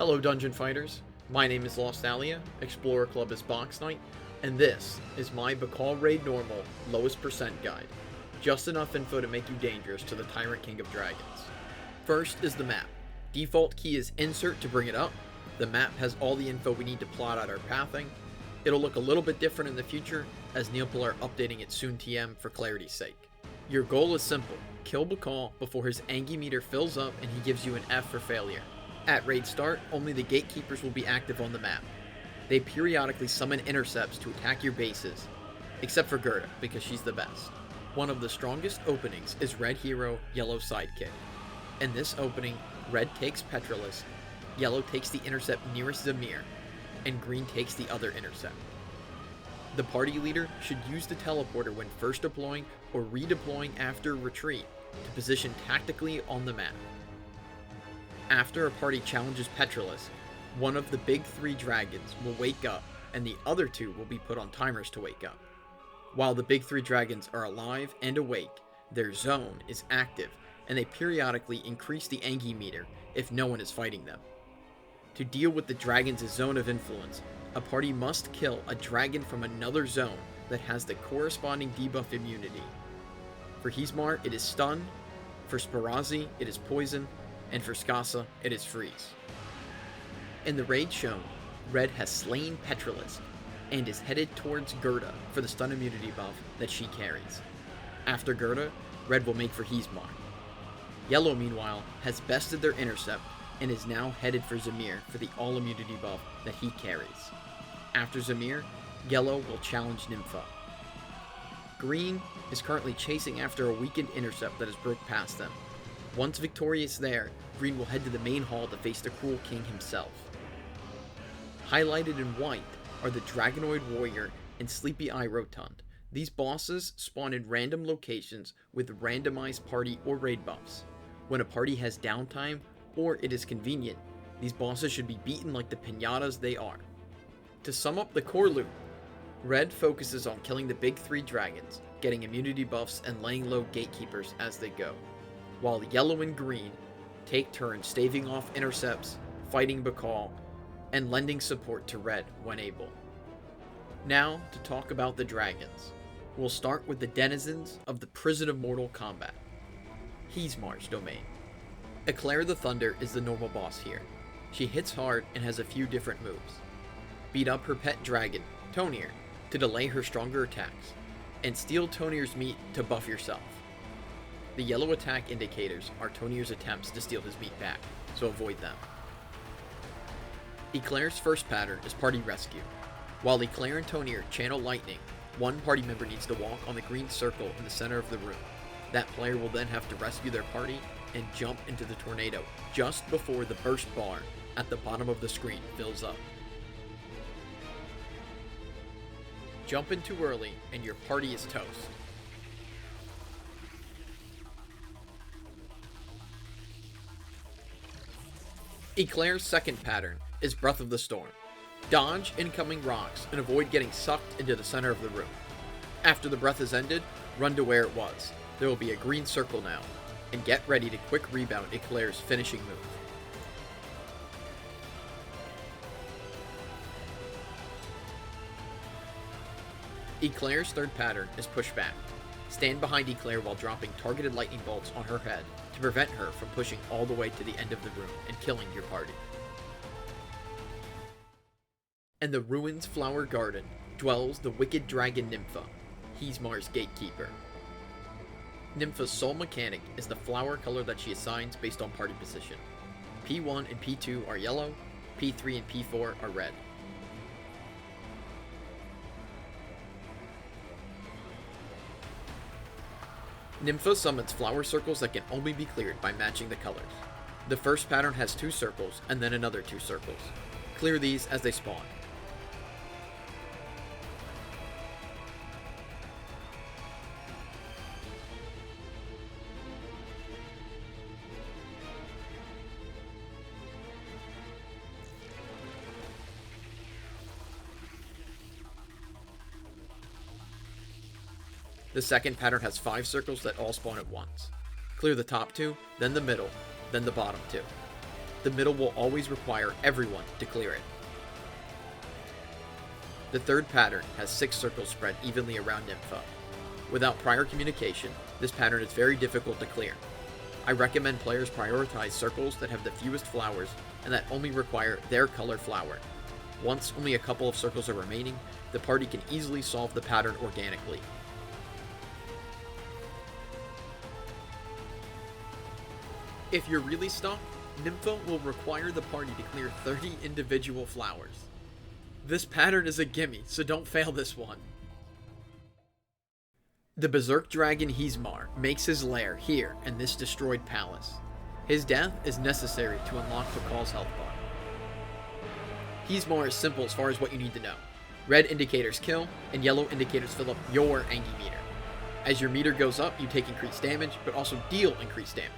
Hello Dungeon Fighters, my name is Losthalia, Explorer Club is Box Knight, and this is my Bakal Raid Normal Lowest Percent Guide. Just enough info to make you dangerous to the Tyrant King of Dragons. First is the map. Default key is Insert to bring it up. The map has all the info we need to plot out our pathing. It'll look a little bit different in the future, as Neople are updating it soon TM for clarity's sake. Your goal is simple, kill Bakal before his Angie meter fills up and he gives you an F for failure. At raid start, only the gatekeepers will be active on the map. They periodically summon intercepts to attack your bases, except for Gherda, because she's the best. One of the strongest openings is Red Hero, Yellow Sidekick. In this opening, Red takes Petrilisk, Yellow takes the intercept nearest Zamir, and Green takes the other intercept. The party leader should use the teleporter when first deploying or redeploying after retreat to position tactically on the map. After a party challenges Petrilisk, one of the big three dragons will wake up and the other two will be put on timers to wake up. While the big three dragons are alive and awake, their zone is active and they periodically increase the Angie meter if no one is fighting them. To deal with the dragon's zone of influence, a party must kill a dragon from another zone that has the corresponding debuff immunity. For Hismar, it is stun, for Spirazzi, it is poison, and for Skasa, it is freeze. In the raid shown, Red has slain Petrilisk and is headed towards Gherda for the stun immunity buff that she carries. After Gherda, Red will make for Hismar. Yellow, meanwhile, has bested their intercept and is now headed for Zamir for the all immunity buff that he carries. After Zamir, Yellow will challenge Nympha. Green is currently chasing after a weakened intercept that has broke past them. Once victorious there, Green will head to the main hall to face the Cruel King himself. Highlighted in white are the Dragonoid Warrior and Sleepy Eye Rotund. These bosses spawn in random locations with randomized party or raid buffs. When a party has downtime or it is convenient, these bosses should be beaten like the pinatas they are. To sum up the core loot, Red focuses on killing the big three dragons, getting immunity buffs and laying low gatekeepers as they go, while Yellow and Green take turns staving off intercepts, fighting Bakal, and lending support to Red when able. Now to talk about the dragons. We'll start with the denizens of the Prison of Mortal Kombat, Hismar's domain. Eclair the Thunder is the normal boss here. She hits hard and has a few different moves. Beat up her pet dragon, Tonir, to delay her stronger attacks, and steal Tonir's meat to buff yourself. The yellow attack indicators are Tonir's attempts to steal his meat back, so avoid them. Eclair's first pattern is Party Rescue. While Eclair and Tonir channel lightning, one party member needs to walk on the green circle in the center of the room. That player will then have to rescue their party and jump into the tornado just before the burst bar at the bottom of the screen fills up. Jump in too early and your party is toast. Eclair's second pattern is Breath of the Storm. Dodge incoming rocks and avoid getting sucked into the center of the room. After the breath is ended, run to where it was. There will be a green circle now, and get ready to quick rebound Eclair's finishing move. Eclair's third pattern is Pushback. Stand behind Eclair while dropping targeted lightning bolts on her head to prevent her from pushing all the way to the end of the room and killing your party. In the Ruins Flower Garden dwells the wicked dragon Nympha, Hismar's gatekeeper. Nympha's sole mechanic is the flower color that she assigns based on party position. P1 and P2 are yellow, P3 and P4 are red. Nympha summons flower circles that can only be cleared by matching the colors. The first pattern has 2 circles and then another 2 circles. Clear these as they spawn. The second pattern has 5 circles that all spawn at once. Clear the top 2, then the middle, then the bottom 2. the middle will always require everyone to clear it. The third pattern has 6 circles spread evenly around Nympha. Without prior communication, this pattern is very difficult to clear. I recommend players prioritize circles that have the fewest flowers and that only require their color flower. Once only a couple of circles are remaining, the party can easily solve the pattern organically. If you're really stuck, Nympha will require the party to clear 30 individual flowers. This pattern is a gimme, so don't fail this one. The Berserk Dragon Hismar makes his lair here in this destroyed palace. His death is necessary to unlock Bakal's health bar. Hismar is simple as far as what you need to know. Red indicators kill, and yellow indicators fill up your Angie meter. As your meter goes up, you take increased damage, but also deal increased damage.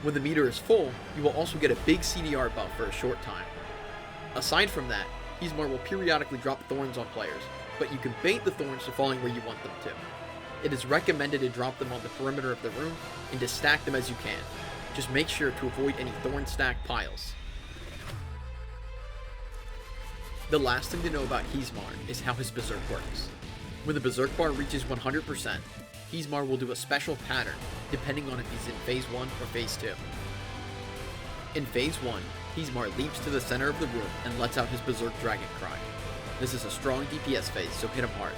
When the meter is full, you will also get a big CDR buff for a short time. Aside from that, Hismar will periodically drop thorns on players, but you can bait the thorns to falling where you want them to. It is recommended to drop them on the perimeter of the room and to stack them as you can. Just make sure to avoid any thorn stack piles. The last thing to know about Hismar is how his Berserk works. When the Berserk bar reaches 100%, Hismar will do a special pattern depending on if he's in Phase 1 or Phase 2. In Phase 1, Hismar leaps to the center of the room and lets out his Berserk Dragon Cry. This is a strong DPS phase, so hit him hard.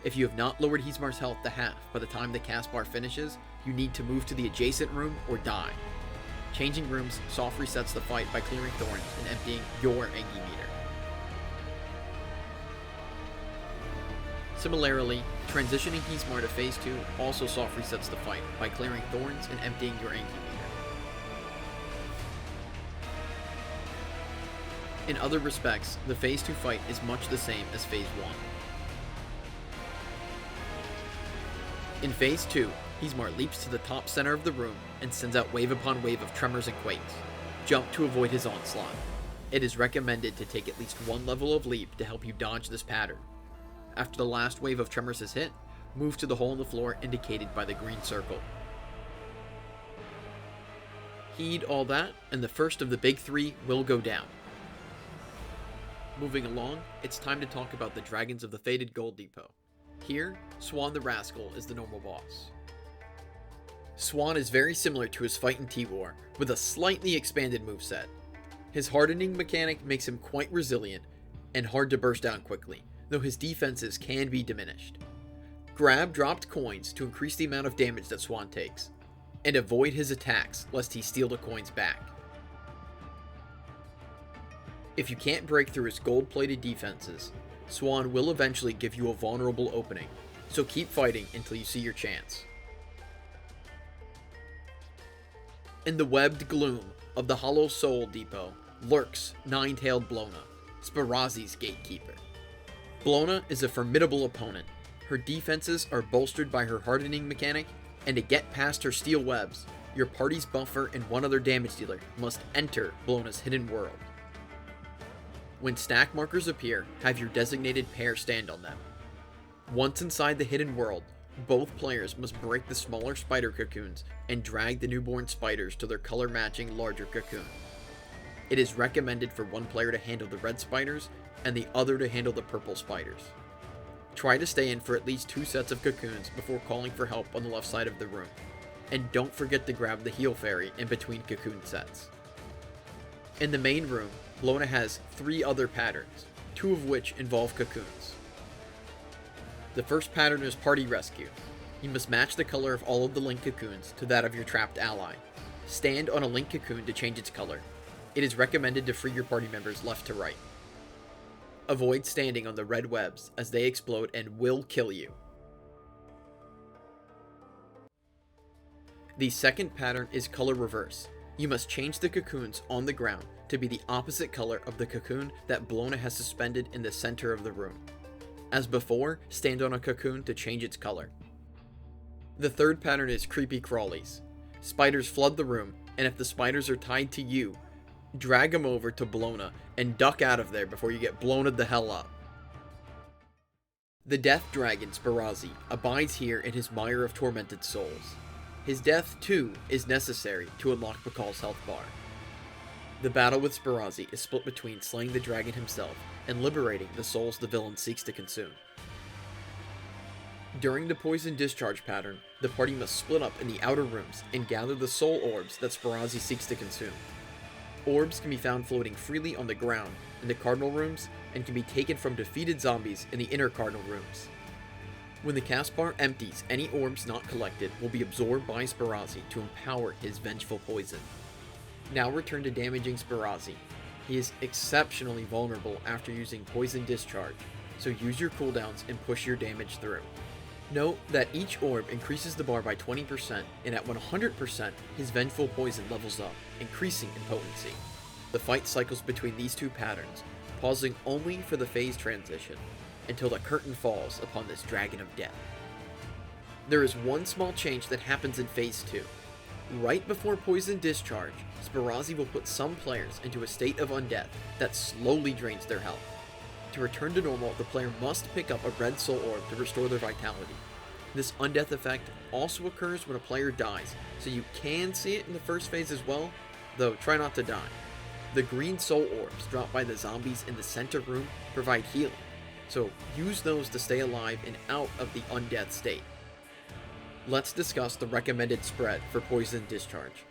If you have not lowered Hismar's health to half by the time the cast bar finishes, you need to move to the adjacent room or die. Changing rooms soft resets the fight by clearing thorns and emptying your Angie meter. Similarly, transitioning Hismar to Phase 2 also soft resets the fight by clearing thorns and emptying your Angie meter. In other respects, the Phase 2 fight is much the same as Phase 1. In Phase 2, Hismar leaps to the top center of the room and sends out wave upon wave of tremors and quakes. Jump to avoid his onslaught. It is recommended to take at least one level of leap to help you dodge this pattern. After the last wave of tremors is hit, move to the hole in the floor indicated by the green circle. Heed all that, and the first of the big 3 will go down. Moving along, it's time to talk about the Dragons of the Faded Gold Depot. Here, Swan the Rascal is the normal boss. Swan is very similar to his fight in T-War, with a slightly expanded moveset. His hardening mechanic makes him quite resilient, and hard to burst down quickly, though his defenses can be diminished. Grab dropped coins to increase the amount of damage that Swan takes, and avoid his attacks lest he steal the coins back. If you can't break through his gold-plated defenses, Swan will eventually give you a vulnerable opening, so keep fighting until you see your chance. In the webbed gloom of the Hollow Soul Depot lurks Nine-Tailed Blona, Spirazzi's gatekeeper. Blona is a formidable opponent. Her defenses are bolstered by her hardening mechanic, and to get past her steel webs, your party's buffer and one other damage dealer must enter Blona's hidden world. When stack markers appear, have your designated pair stand on them. Once inside the hidden world, both players must break the smaller spider cocoons and drag the newborn spiders to their color-matching larger cocoon. It is recommended for one player to handle the red spiders and the other to handle the purple spiders. Try to stay in for at least 2 sets of cocoons before calling for help on the left side of the room, and don't forget to grab the heal fairy in between cocoon sets. In the main room, Blona has 3 other patterns, 2 of which involve cocoons. The first pattern is Party Rescue. You must match the color of all of the link cocoons to that of your trapped ally. Stand on a link cocoon to change its color. It is recommended to free your party members left to right. Avoid standing on the red webs as they explode and will kill you. The second pattern is Color Reverse. You must change the cocoons on the ground to be the opposite color of the cocoon that Blona has suspended in the center of the room. As before, stand on a cocoon to change its color. The third pattern is Creepy Crawlies. Spiders flood the room, and if the spiders are tied to you, drag them over to Blona and duck out of there before you get blown the hell up. The Death Dragon Spirazzi abides here in his mire of tormented souls. His death, too, is necessary to unlock Bakal's health bar. The battle with Spirazzi is split between slaying the dragon himself and liberating the souls the villain seeks to consume. During the poison discharge pattern, the party must split up in the outer rooms and gather the soul orbs that Spirazzi seeks to consume. Orbs can be found floating freely on the ground in the cardinal rooms and can be taken from defeated zombies in the inner cardinal rooms. When the cast bar empties, any orbs not collected will be absorbed by Spirazzi to empower his vengeful poison. Now return to damaging Spirazzi. He is exceptionally vulnerable after using poison discharge, so use your cooldowns and push your damage through. Note that each orb increases the bar by 20%, and at 100%, his vengeful poison levels up, increasing in potency. The fight cycles between these two patterns, pausing only for the phase transition, until the curtain falls upon this dragon of death. There is one small change that happens in phase 2. Right before poison discharge, Spirazzi will put some players into a state of undeath that slowly drains their health. To return to normal, the player must pick up a red soul orb to restore their vitality. This undeath effect also occurs when a player dies, so you can see it in the first phase as well, though try not to die. The green soul orbs dropped by the zombies in the center room provide healing, so use those to stay alive and out of the undeath state. Let's discuss the recommended spread for poison discharge.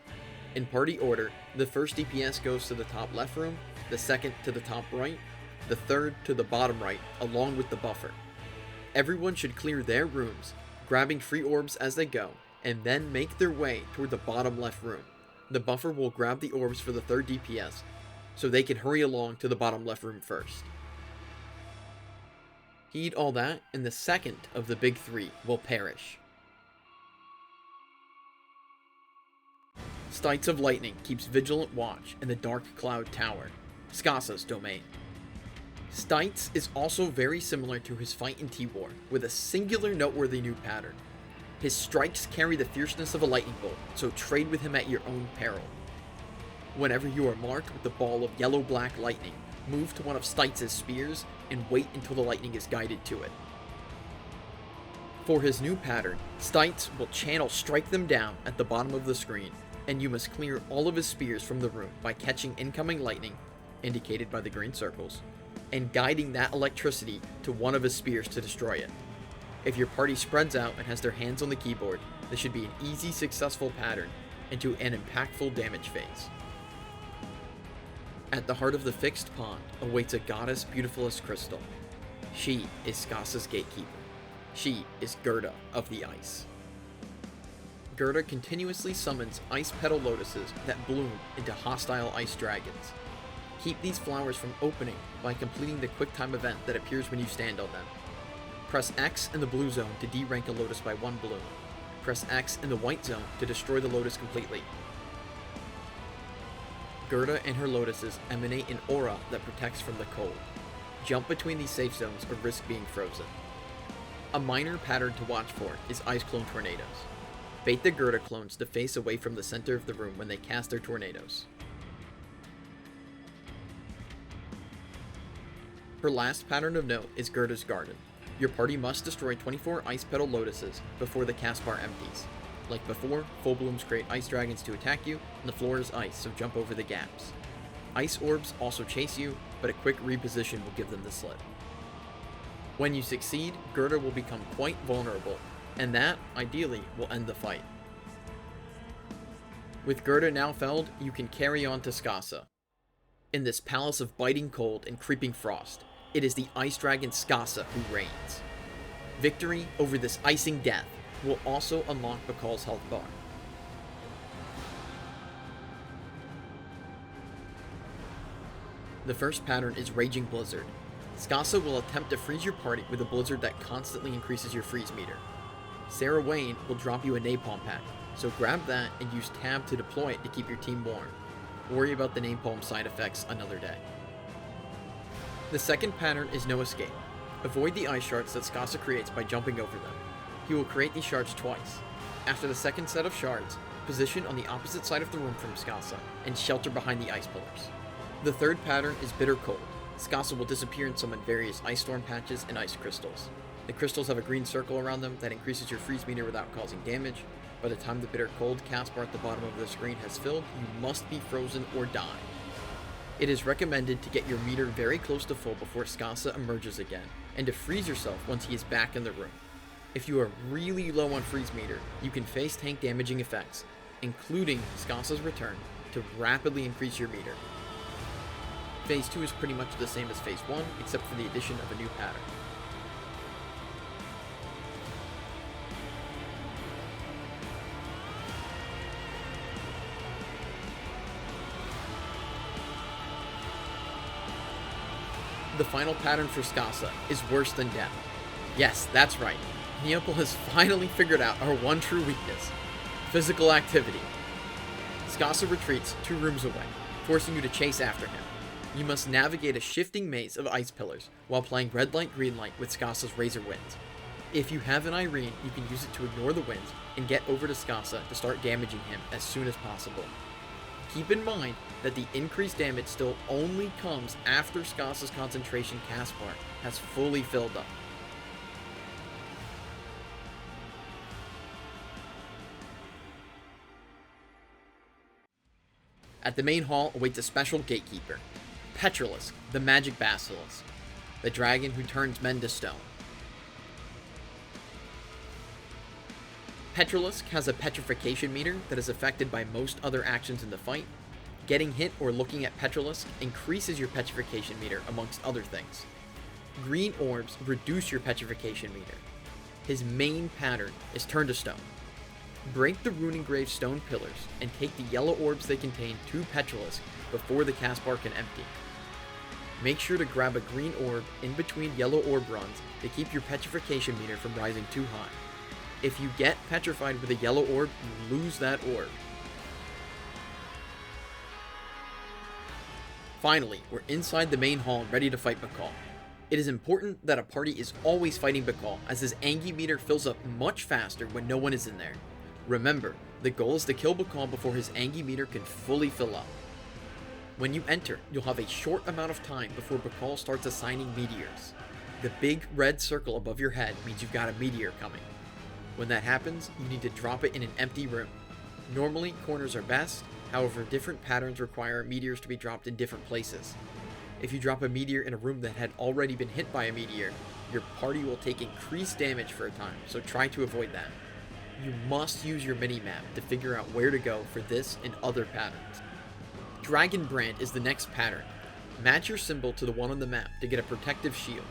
In party order, the first DPS goes to the top left room, the second to the top right, the third to the bottom right, along with the buffer. Everyone should clear their rooms, grabbing free orbs as they go, and then make their way toward the bottom left room. The buffer will grab the orbs for the third DPS, so they can hurry along to the bottom left room first. Heed all that, and the second of the big three will perish. Steitze of Lightning keeps vigilant watch in the Dark Cloud Tower, Skasa's domain. Steitze is also very similar to his fight in T-War, with a singular noteworthy new pattern. His strikes carry the fierceness of a lightning bolt, so trade with him at your own peril. Whenever you are marked with the ball of yellow-black lightning, move to one of Steitze's spears and wait until the lightning is guided to it. For his new pattern, Steitze will channel Strike Them Down at the bottom of the screen, and you must clear all of his spears from the room by catching incoming lightning, indicated by the green circles, and guiding that electricity to one of his spears to destroy it. If your party spreads out and has their hands on the keyboard, this should be an easy, successful pattern into an impactful damage phase. At the heart of the fixed pond awaits a goddess beautiful as crystal. She is Skasa's gatekeeper. She is Gherda of the ice. Gherda continuously summons ice petal lotuses that bloom into hostile ice dragons. Keep these flowers from opening by completing the QuickTime event that appears when you stand on them. Press X in the blue zone to de-rank a lotus by 1 bloom. Press X in the white zone to destroy the lotus completely. Gherda and her lotuses emanate an aura that protects from the cold. Jump between these safe zones or risk being frozen. A minor pattern to watch for is Ice Clone Tornadoes. Bait the Gherda clones to face away from the center of the room when they cast their tornadoes. Her last pattern of note is Gherda's Garden. Your party must destroy 24 ice petal lotuses before the cast bar empties. Like before, full blooms create ice dragons to attack you, and the floor is ice, so jump over the gaps. Ice orbs also chase you, but a quick reposition will give them the slip. When you succeed, Gherda will become quite vulnerable, and that, ideally, will end the fight. With Gherda now felled, you can carry on to Skasa. In this palace of biting cold and creeping frost, it is the ice dragon Skasa who reigns. Victory over this icing death will also unlock Bakal's health bar. The first pattern is Raging Blizzard. Skasa will attempt to freeze your party with a blizzard that constantly increases your freeze meter. Sarah Wayne will drop you a napalm pack, so grab that and use tab to deploy it to keep your team warm. Worry about the napalm side effects another day. The second pattern is No Escape. Avoid the ice shards that Skasa creates by jumping over them. He will create these shards twice. After the second set of shards, position on the opposite side of the room from Skasa and shelter behind the ice pillars. The third pattern is Bitter Cold. Skasa will disappear and summon various ice storm patches and ice crystals. The crystals have a green circle around them that increases your freeze meter without causing damage. By the time the bitter cold cast bar at the bottom of the screen has filled, you must be frozen or die. It is recommended to get your meter very close to full before Skasa emerges again, and to freeze yourself once he is back in the room. If you are really low on freeze meter, you can face tank damaging effects, including Skasa's return, to rapidly increase your meter. Phase 2 is pretty much the same as Phase 1, except for the addition of a new pattern. The final pattern for Skasa is worse than death. Yes, that's right. Neople has finally figured out our one true weakness: physical activity. Skasa retreats 2 rooms away, forcing you to chase after him. You must navigate a shifting maze of ice pillars while playing red light green light with Skasa's razor winds. If you have an Irene, you can use it to ignore the winds and get over to Skasa to start damaging him as soon as possible. Keep in mind that the increased damage still only comes after Skasa's concentration cast bar has fully filled up. At the main hall awaits a special gatekeeper, Petrilisk, the magic basilisk, the dragon who turns men to stone. Petrilisk has a petrification meter that is affected by most other actions in the fight. Getting hit or looking at Petrilisk increases your petrification meter amongst other things. Green orbs reduce your petrification meter. His main pattern is turn to stone. Break the rune engraved stone pillars and take the yellow orbs they contain to Petrilisk before the cast bar can empty. Make sure to grab a green orb in between yellow orb runs to keep your petrification meter from rising too high. If you get petrified with a yellow orb, you lose that orb. Finally, we're inside the main hall ready to fight Bakal. It is important that a party is always fighting Bakal, as his Angie meter fills up much faster when no one is in there. Remember, the goal is to kill Bakal before his Angie meter can fully fill up. When you enter, you'll have a short amount of time before Bakal starts assigning meteors. The big red circle above your head means you've got a meteor coming. When that happens, you need to drop it in an empty room. Normally, corners are best, however different patterns require meteors to be dropped in different places. If you drop a meteor in a room that had already been hit by a meteor, your party will take increased damage for a time, so try to avoid that. You must use your mini-map to figure out where to go for this and other patterns. Dragon Brand is the next pattern. Match your symbol to the one on the map to get a protective shield.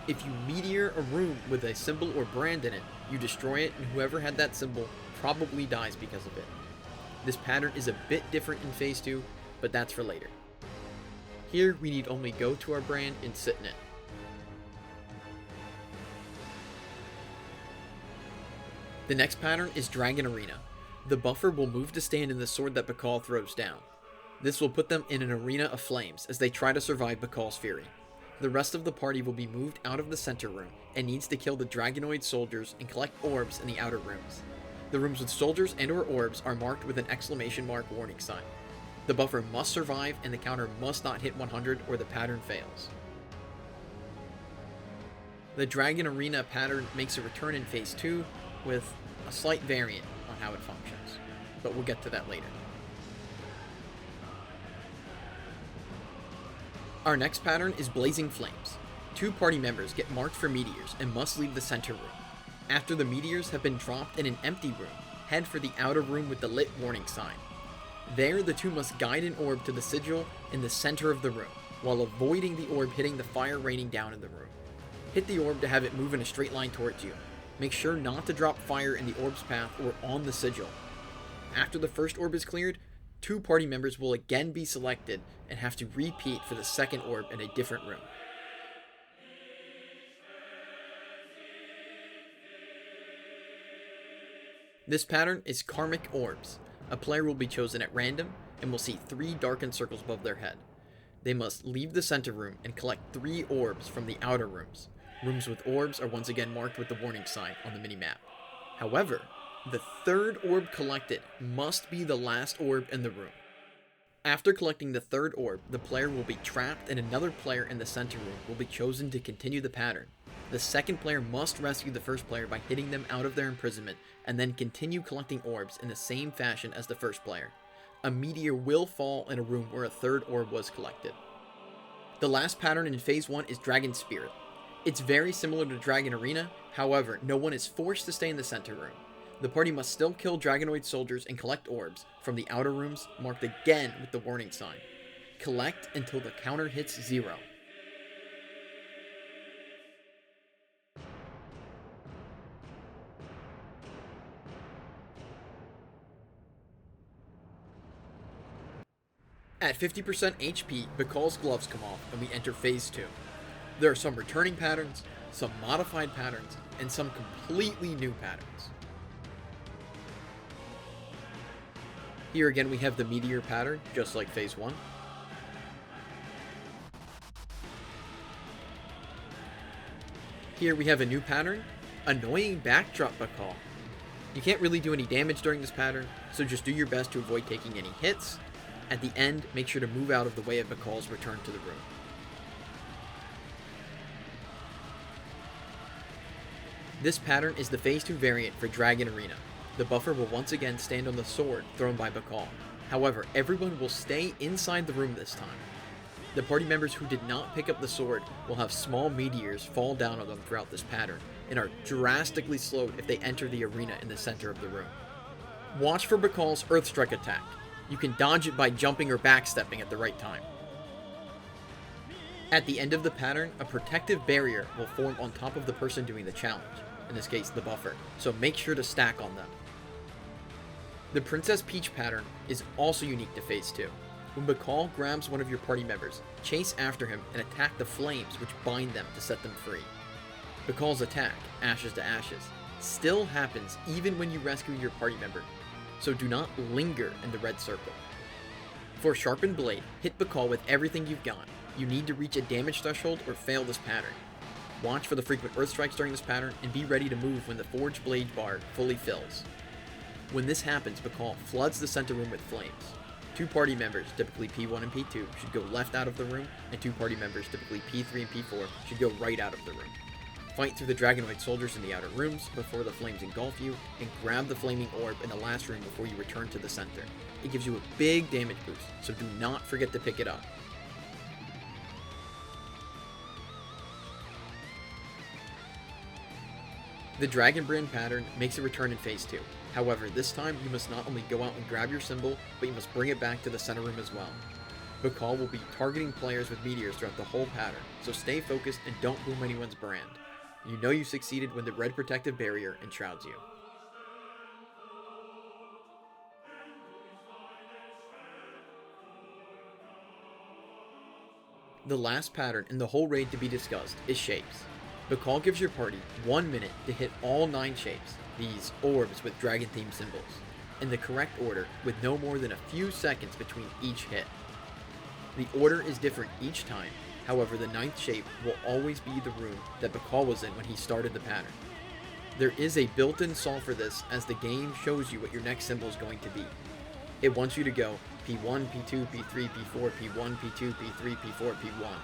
If you meteor a room with a symbol or brand in it, you destroy it, and whoever had that symbol probably dies because of it. This pattern is a bit different in Phase 2, but that's for later. Here, we need only go to our brand and sit in it. The next pattern is Dragon Arena. The buffer will move to stand in the sword that Bakal throws down. This will put them in an arena of flames as they try to survive Bakal's fury. The rest of the party will be moved out of the center room and needs to kill the Dragonoid soldiers and collect orbs in the outer rooms. The rooms with soldiers and or orbs are marked with an exclamation mark warning sign. The buffer must survive and the counter must not hit 100 or the pattern fails. The Dragon Arena pattern makes a return in Phase 2 with a slight variant on how it functions, but we'll get to that later. Our next pattern is Blazing Flames. 2 party members get marked for meteors and must leave the center room. After the meteors have been dropped in an empty room, head for the outer room with the lit warning sign. There, the 2 must guide an orb to the sigil in the center of the room, while avoiding the orb hitting the fire raining down in the room. Hit the orb to have it move in a straight line towards you. Make sure not to drop fire in the orb's path or on the sigil. After the first orb is cleared, 2 party members will again be selected and have to repeat for the second orb in a different room. This pattern is Karmic Orbs. A player will be chosen at random and will see 3 darkened circles above their head. They must leave the center room and collect 3 orbs from the outer rooms. Rooms with orbs are once again marked with the warning sign on the minimap. However, the 3rd orb collected must be the last orb in the room. After collecting the 3rd orb, the player will be trapped and another player in the center room will be chosen to continue the pattern. The second player must rescue the first player by hitting them out of their imprisonment, and then continue collecting orbs in the same fashion as the first player. A meteor will fall in a room where a third orb was collected. The last pattern in Phase 1 is Dragon Spirit. It's very similar to Dragon Arena, however, no one is forced to stay in the center room. The party must still kill Dragonoid soldiers and collect orbs from the outer rooms, marked again with the warning sign. Collect until the counter hits 0. At 50% HP, Bakal's gloves come off and we enter Phase 2. There are some returning patterns, some modified patterns, and some completely new patterns. Here again we have the meteor pattern, just like Phase 1. Here we have a new pattern, Annoying Backdrop Bakal. You can't really do any damage during this pattern, so just do your best to avoid taking any hits. At the end, make sure to move out of the way of Bakal's return to the room. This pattern is the Phase 2 variant for Dragon Arena. The buffer will once again stand on the sword thrown by Bakal. However, everyone will stay inside the room this time. The party members who did not pick up the sword will have small meteors fall down on them throughout this pattern, and are drastically slowed if they enter the arena in the center of the room. Watch for Bakal's Earthstrike attack. You can dodge it by jumping or backstepping at the right time. At the end of the pattern, a protective barrier will form on top of the person doing the challenge, in this case the buffer, so make sure to stack on them. The Princess Peach pattern is also unique to Phase 2. When Bakal grabs one of your party members, chase after him and attack the flames which bind them to set them free. Bakal's attack, Ashes to Ashes, still happens even when you rescue your party member, so do not linger in the red circle. For Sharpened Blade, hit Bakal with everything you've got. You need to reach a damage threshold or fail this pattern. Watch for the frequent earth strikes during this pattern and be ready to move when the Forged Blade bar fully fills. When this happens, Bakal floods the center room with flames. 2 party members, typically P1 and P2, should go left out of the room, and 2 party members, typically P3 and P4, should go right out of the room. Fight through the Dragonoid soldiers in the outer rooms before the flames engulf you, and grab the flaming orb in the last room before you return to the center. It gives you a big damage boost, so do not forget to pick it up. The Dragon Brand pattern makes a return in Phase 2. However, this time you must not only go out and grab your symbol, but you must bring it back to the center room as well. Bakal will be targeting players with meteors throughout the whole pattern, so stay focused and don't boom anyone's brand. You know you succeeded when the red protective barrier enshrouds you. The last pattern in the whole raid to be discussed is Shapes. Bakal gives your party 1 minute to hit all 9 shapes, these orbs with dragon-themed symbols, in the correct order with no more than a few seconds between each hit. The order is different each time, however the 9th shape will always be the room that Bakal was in when he started the pattern. There is a built-in solve for this as the game shows you what your next symbol is going to be. It wants you to go P1, P2, P3, P4, P1, P2, P3, P4, P1.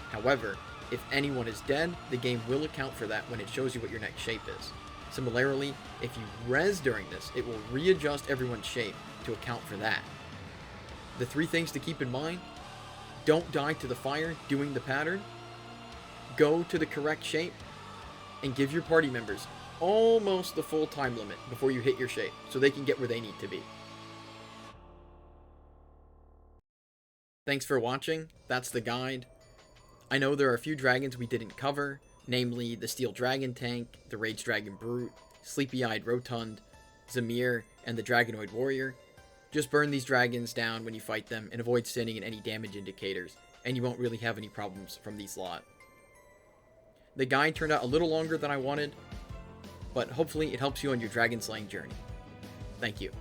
However, if anyone is dead, the game will account for that when it shows you what your next shape is. Similarly, if you res during this, it will readjust everyone's shape to account for that. The 3 things to keep in mind: don't die to the fire doing the pattern, go to the correct shape, and give your party members almost the full time limit before you hit your shape so they can get where they need to be. Thanks for watching. That's the guide. I know there are a few dragons we didn't cover, namely the Steel Dragon Tank, the Rage Dragon Brute, Sleepy-Eyed Rotund, Zamir, and the Dragonoid Warrior. Just burn these dragons down when you fight them and avoid standing in any damage indicators, and you won't really have any problems from these lot. The guide turned out a little longer than I wanted, but hopefully it helps you on your dragon slaying journey. Thank you.